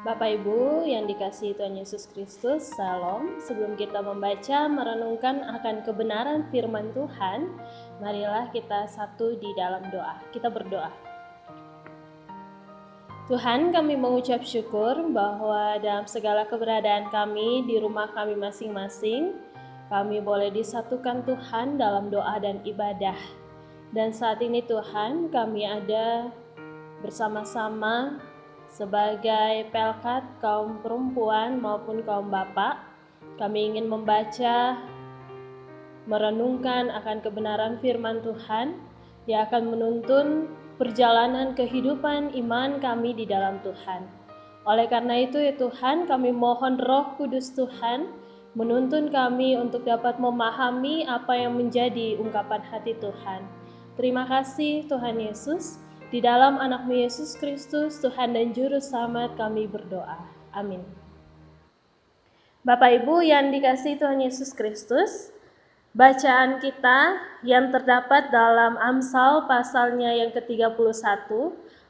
Bapak Ibu yang dikasihi Tuhan Yesus Kristus, Salam. Sebelum kita membaca, merenungkan akan kebenaran firman Tuhan, marilah kita satu di dalam doa. Kita berdoa. Tuhan, kami mengucap syukur bahwa dalam segala keberadaan kami di rumah kami masing-masing, kami boleh disatukan Tuhan dalam doa dan ibadah. Dan saat ini Tuhan, kami ada bersama-sama sebagai pelkat kaum perempuan maupun kaum bapak. Kami ingin membaca, merenungkan akan kebenaran firman Tuhan yang akan menuntun perjalanan kehidupan iman kami di dalam Tuhan. Oleh karena itu ya Tuhan, kami mohon Roh Kudus Tuhan menuntun kami untuk dapat memahami apa yang menjadi ungkapan hati Tuhan. Terima kasih Tuhan Yesus. Di dalam anak-Mu Yesus Kristus, Tuhan dan Juru Selamat kami berdoa. Amin. Bapak Ibu yang dikasihi Tuhan Yesus Kristus, bacaan kita yang terdapat dalam Amsal pasalnya yang ke-31,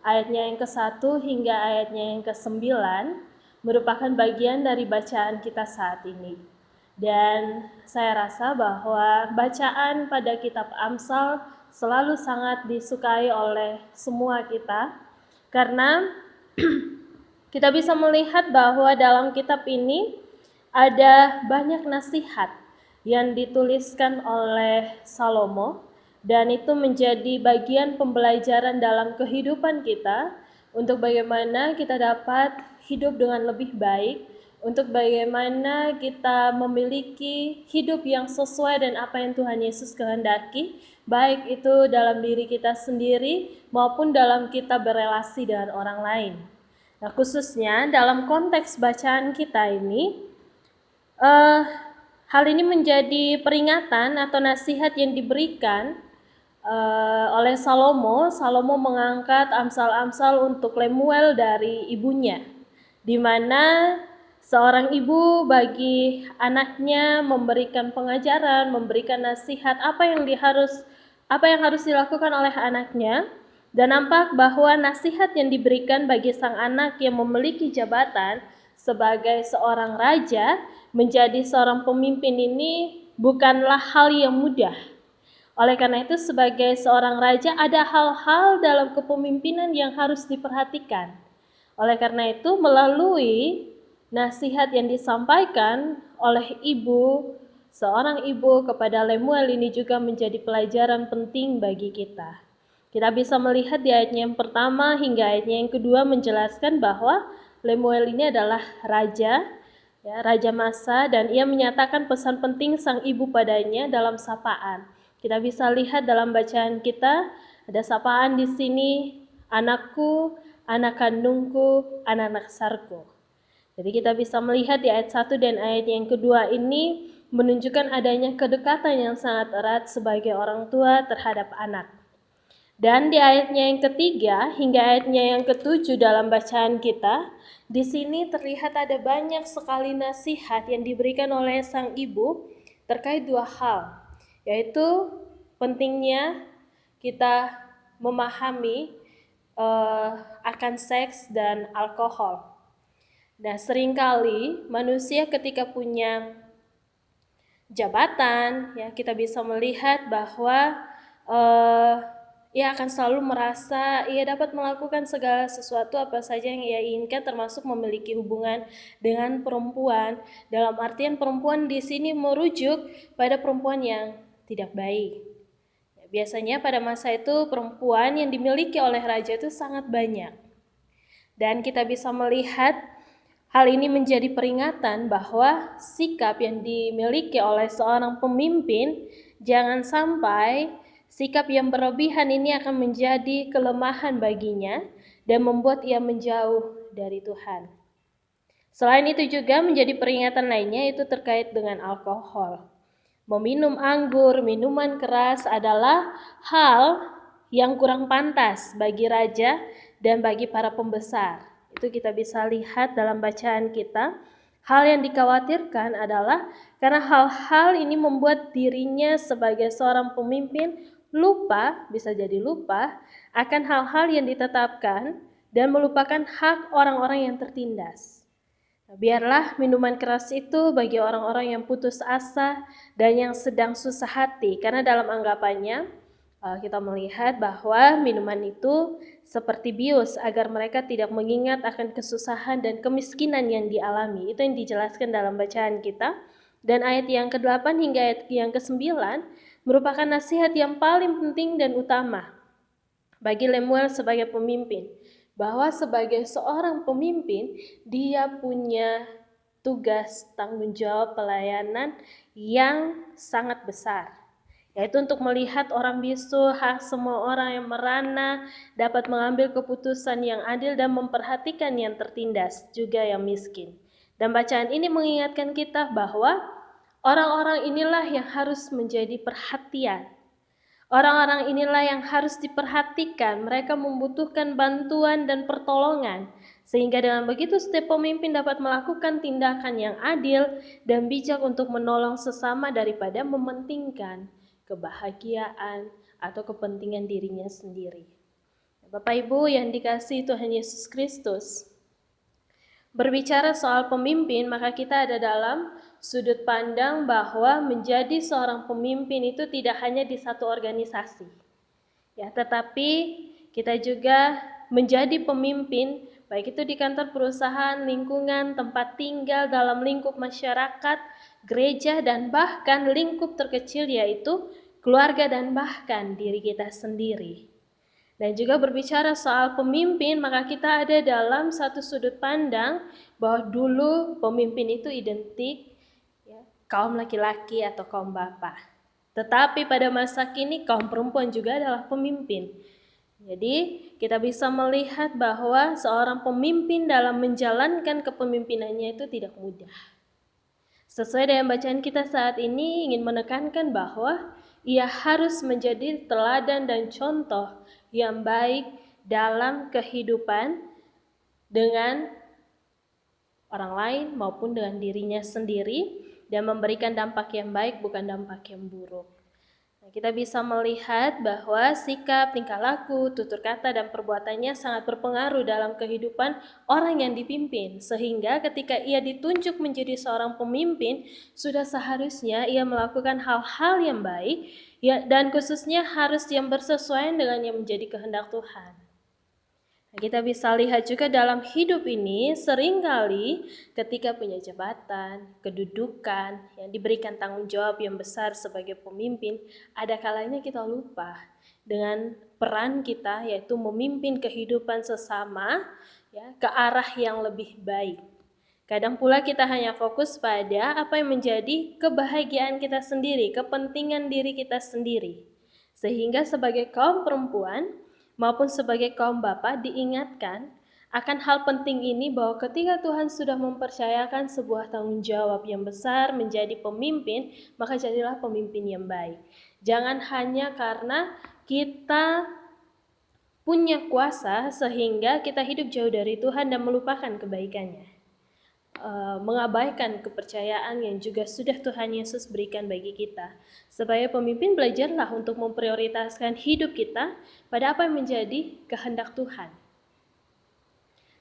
ayatnya yang ke-1 hingga ayatnya yang ke-9, merupakan bagian dari bacaan kita saat ini. Dan saya rasa bahwa bacaan pada kitab Amsal selalu sangat disukai oleh semua kita, karena kita bisa melihat bahwa dalam kitab ini ada banyak nasihat yang dituliskan oleh Salomo, dan itu menjadi bagian pembelajaran dalam kehidupan kita untuk bagaimana kita dapat hidup dengan lebih baik, untuk bagaimana kita memiliki hidup yang sesuai dengan apa yang Tuhan Yesus kehendaki, baik itu dalam diri kita sendiri maupun dalam kita berelasi dengan orang lain. Nah, khususnya dalam konteks bacaan kita ini, hal ini menjadi peringatan atau nasihat yang diberikan oleh Salomo. Salomo mengangkat Amsal-Amsal untuk Lemuel dari ibunya, di mana seorang ibu bagi anaknya memberikan pengajaran, memberikan nasihat apa yang harus dilakukan oleh anaknya. Dan nampak bahwa nasihat yang diberikan bagi sang anak yang memiliki jabatan sebagai seorang raja, menjadi seorang pemimpin ini bukanlah hal yang mudah. Oleh karena itu, sebagai seorang raja ada hal-hal dalam kepemimpinan yang harus diperhatikan. Oleh karena itu, melalui nasihat yang disampaikan oleh seorang ibu kepada Lemuel ini juga menjadi pelajaran penting bagi kita. Kita bisa melihat di ayatnya yang pertama hingga ayatnya yang kedua menjelaskan bahwa Lemuel ini adalah raja masa, dan ia menyatakan pesan penting sang ibu padanya dalam sapaan. Kita bisa lihat dalam bacaan kita, ada sapaan di sini, anakku, anak kandungku, anak-anak sarku. Jadi kita bisa melihat di ayat 1 dan ayat yang kedua ini menunjukkan adanya kedekatan yang sangat erat sebagai orang tua terhadap anak. Dan di ayatnya yang ketiga hingga ayatnya yang ketujuh dalam bacaan kita, di sini terlihat ada banyak sekali nasihat yang diberikan oleh sang ibu terkait dua hal, yaitu pentingnya kita memahami akan seks dan alkohol. Nah, seringkali manusia ketika punya jabatan, kita bisa melihat bahwa ia akan selalu merasa ia dapat melakukan segala sesuatu apa saja yang ia inginkan, termasuk memiliki hubungan dengan perempuan. Dalam artian perempuan di sini merujuk pada perempuan yang tidak baik. Biasanya pada masa itu perempuan yang dimiliki oleh raja itu sangat banyak. Dan kita bisa melihat hal ini menjadi peringatan bahwa sikap yang dimiliki oleh seorang pemimpin, jangan sampai sikap yang berlebihan ini akan menjadi kelemahan baginya dan membuat ia menjauh dari Tuhan. Selain itu juga menjadi peringatan lainnya itu terkait dengan alkohol. Meminum anggur, minuman keras adalah hal yang kurang pantas bagi raja dan bagi para pembesar. Itu kita bisa lihat dalam bacaan kita. Hal yang dikhawatirkan adalah karena hal-hal ini membuat dirinya sebagai seorang pemimpin bisa jadi lupa akan hal-hal yang ditetapkan dan melupakan hak orang-orang yang tertindas. Biarlah minuman keras itu bagi orang-orang yang putus asa dan yang sedang susah hati, karena dalam anggapannya kita melihat bahwa minuman itu seperti bius agar mereka tidak mengingat akan kesusahan dan kemiskinan yang dialami. Itu yang dijelaskan dalam bacaan kita. Dan ayat yang ke-8 hingga ayat yang ke-9 merupakan nasihat yang paling penting dan utama bagi Lemuel sebagai pemimpin. Bahwa sebagai seorang pemimpin, dia punya tugas tanggung jawab pelayanan yang sangat besar, yaitu untuk melihat orang bisu, hak semua orang yang merana, dapat mengambil keputusan yang adil dan memperhatikan yang tertindas, juga yang miskin. Dan bacaan ini mengingatkan kita bahwa orang-orang inilah yang harus menjadi perhatian. Orang-orang inilah yang harus diperhatikan, mereka membutuhkan bantuan dan pertolongan. Sehingga dengan begitu setiap pemimpin dapat melakukan tindakan yang adil dan bijak untuk menolong sesama daripada mementingkan kebahagiaan atau kepentingan dirinya sendiri. Bapak Ibu yang dikasihi Tuhan Yesus Kristus, berbicara soal pemimpin, maka kita ada dalam sudut pandang bahwa menjadi seorang pemimpin itu tidak hanya di satu organisasi, ya, tetapi kita juga menjadi pemimpin baik itu di kantor perusahaan, lingkungan, tempat tinggal, dalam lingkup masyarakat, gereja, dan bahkan lingkup terkecil yaitu keluarga dan bahkan diri kita sendiri. Dan juga berbicara soal pemimpin, maka kita ada dalam satu sudut pandang bahwa dulu pemimpin itu identik kaum laki-laki atau kaum bapak. Tetapi pada masa kini kaum perempuan juga adalah pemimpin. Jadi kita bisa melihat bahwa seorang pemimpin dalam menjalankan kepemimpinannya itu tidak mudah. Sesuai dengan bacaan kita saat ini ingin menekankan bahwa ia harus menjadi teladan dan contoh yang baik dalam kehidupan dengan orang lain maupun dengan dirinya sendiri, dan memberikan dampak yang baik bukan dampak yang buruk. Nah, kita bisa melihat bahwa sikap, tingkah laku, tutur kata, dan perbuatannya sangat berpengaruh dalam kehidupan orang yang dipimpin. Sehingga ketika ia ditunjuk menjadi seorang pemimpin, sudah seharusnya ia melakukan hal-hal yang baik, ya, dan khususnya harus yang bersesuaian dengan yang menjadi kehendak Tuhan. Kita bisa lihat juga dalam hidup ini seringkali ketika punya jabatan, kedudukan, yang diberikan tanggung jawab yang besar sebagai pemimpin, ada kalanya kita lupa dengan peran kita yaitu memimpin kehidupan sesama ya, ke arah yang lebih baik. Kadang pula kita hanya fokus pada apa yang menjadi kebahagiaan kita sendiri, kepentingan diri kita sendiri. Sehingga sebagai kaum perempuan maupun sebagai kaum bapak diingatkan akan hal penting ini, bahwa ketika Tuhan sudah mempercayakan sebuah tanggung jawab yang besar menjadi pemimpin, maka jadilah pemimpin yang baik. Jangan hanya karena kita punya kuasa sehingga kita hidup jauh dari Tuhan dan melupakan kebaikannya, mengabaikan kepercayaan yang juga sudah Tuhan Yesus berikan bagi kita. Sebagai pemimpin, belajarlah untuk memprioritaskan hidup kita pada apa yang menjadi kehendak Tuhan.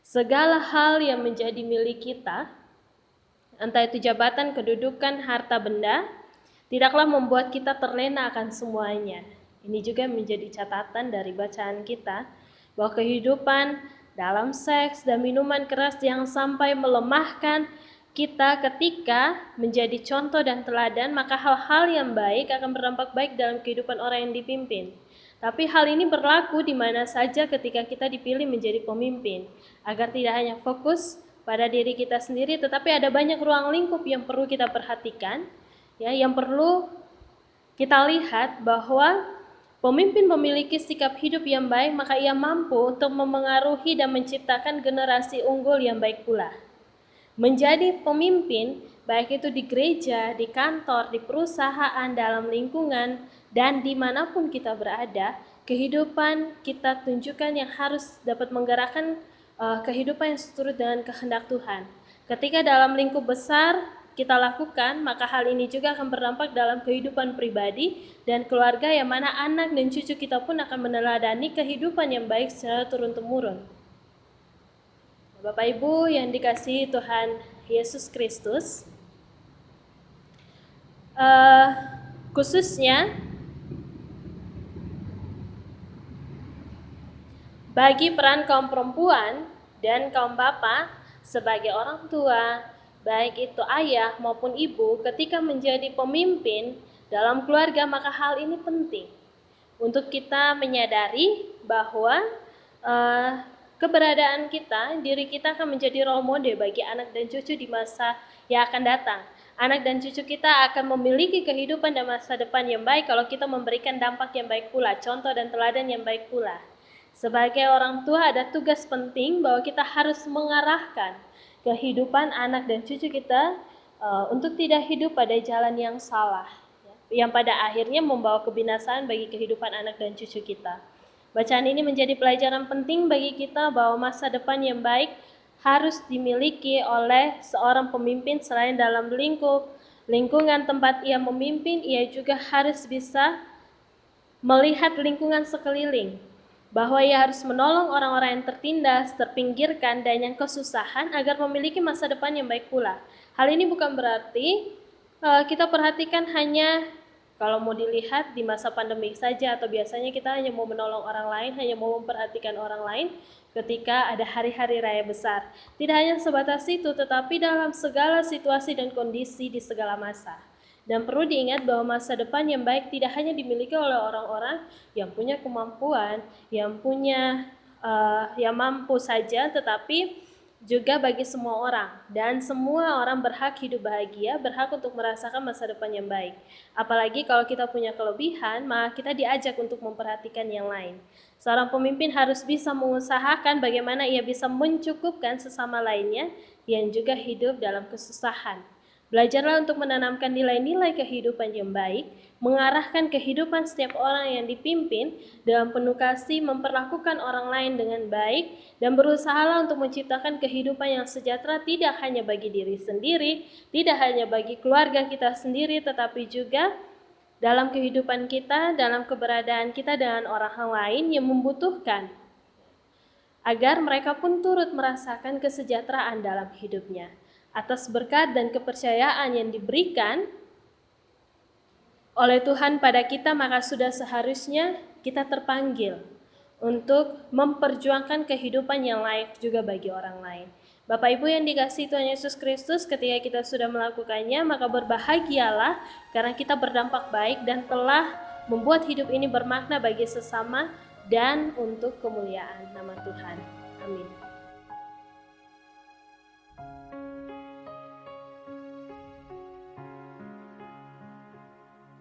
Segala hal yang menjadi milik kita, entah itu jabatan, kedudukan, harta benda, tidaklah membuat kita terlena akan semuanya. Ini juga menjadi catatan dari bacaan kita, bahwa kehidupan dalam seks dan minuman keras yang sampai melemahkan kita ketika menjadi contoh dan teladan, maka hal-hal yang baik akan berdampak baik dalam kehidupan orang yang dipimpin. Tapi hal ini berlaku di mana saja ketika kita dipilih menjadi pemimpin, agar tidak hanya fokus pada diri kita sendiri, tetapi ada banyak ruang lingkup yang perlu kita perhatikan, ya, yang perlu kita lihat bahwa pemimpin memiliki sikap hidup yang baik, maka ia mampu untuk memengaruhi dan menciptakan generasi unggul yang baik pula. Menjadi pemimpin, baik itu di gereja, di kantor, di perusahaan, dalam lingkungan, dan dimanapun kita berada, kehidupan kita tunjukkan yang harus dapat menggerakkan kehidupan yang seturut dengan kehendak Tuhan. Ketika dalam lingkup besar kita lakukan, maka hal ini juga akan berdampak dalam kehidupan pribadi dan keluarga, yang mana anak dan cucu kita pun akan meneladani kehidupan yang baik secara turun-temurun. Bapak Ibu yang dikasihi Tuhan Yesus Kristus, khususnya bagi peran kaum perempuan dan kaum bapak sebagai orang tua, baik itu ayah maupun ibu, ketika menjadi pemimpin dalam keluarga, maka hal ini penting untuk kita menyadari bahwa keberadaan kita, diri kita akan menjadi role model bagi anak dan cucu di masa yang akan datang. Anak dan cucu kita akan memiliki kehidupan dan masa depan yang baik kalau kita memberikan dampak yang baik pula, contoh dan teladan yang baik pula. Sebagai orang tua ada tugas penting bahwa kita harus mengarahkan kehidupan anak dan cucu kita untuk tidak hidup pada jalan yang salah, yang pada akhirnya membawa kebinasaan bagi kehidupan anak dan cucu kita. Bacaan ini menjadi pelajaran penting bagi kita bahwa masa depan yang baik harus dimiliki oleh seorang pemimpin. Selain dalam lingkungan tempat ia memimpin, ia juga harus bisa melihat lingkungan sekeliling, bahwa ia harus menolong orang-orang yang tertindas, terpinggirkan, dan yang kesusahan agar memiliki masa depan yang baik pula. Hal ini bukan berarti kita perhatikan hanya kalau mau dilihat di masa pandemi saja, atau biasanya kita hanya mau menolong orang lain, hanya mau memperhatikan orang lain ketika ada hari-hari raya besar. Tidak hanya sebatas itu, tetapi dalam segala situasi dan kondisi di segala masa. Dan perlu diingat bahwa masa depan yang baik tidak hanya dimiliki oleh orang-orang yang punya kemampuan, yang mampu saja, tetapi juga bagi semua orang, dan semua orang berhak hidup bahagia, berhak untuk merasakan masa depan yang baik. Apalagi kalau kita punya kelebihan, maka kita diajak untuk memperhatikan yang lain. Seorang pemimpin harus bisa mengusahakan bagaimana ia bisa mencukupkan sesama lainnya yang juga hidup dalam kesusahan. Belajarlah untuk menanamkan nilai-nilai kehidupan yang baik, mengarahkan kehidupan setiap orang yang dipimpin dalam penuh kasih, memperlakukan orang lain dengan baik, dan berusahalah untuk menciptakan kehidupan yang sejahtera tidak hanya bagi diri sendiri, tidak hanya bagi keluarga kita sendiri, tetapi juga dalam kehidupan kita, dalam keberadaan kita dengan orang lain yang membutuhkan, agar mereka pun turut merasakan kesejahteraan dalam hidupnya. Atas berkat dan kepercayaan yang diberikan oleh Tuhan pada kita, maka sudah seharusnya kita terpanggil untuk memperjuangkan kehidupan yang layak juga bagi orang lain. Bapak Ibu yang dikasihi Tuhan Yesus Kristus, ketika kita sudah melakukannya, maka berbahagialah karena kita berdampak baik dan telah membuat hidup ini bermakna bagi sesama dan untuk kemuliaan nama Tuhan. Amin.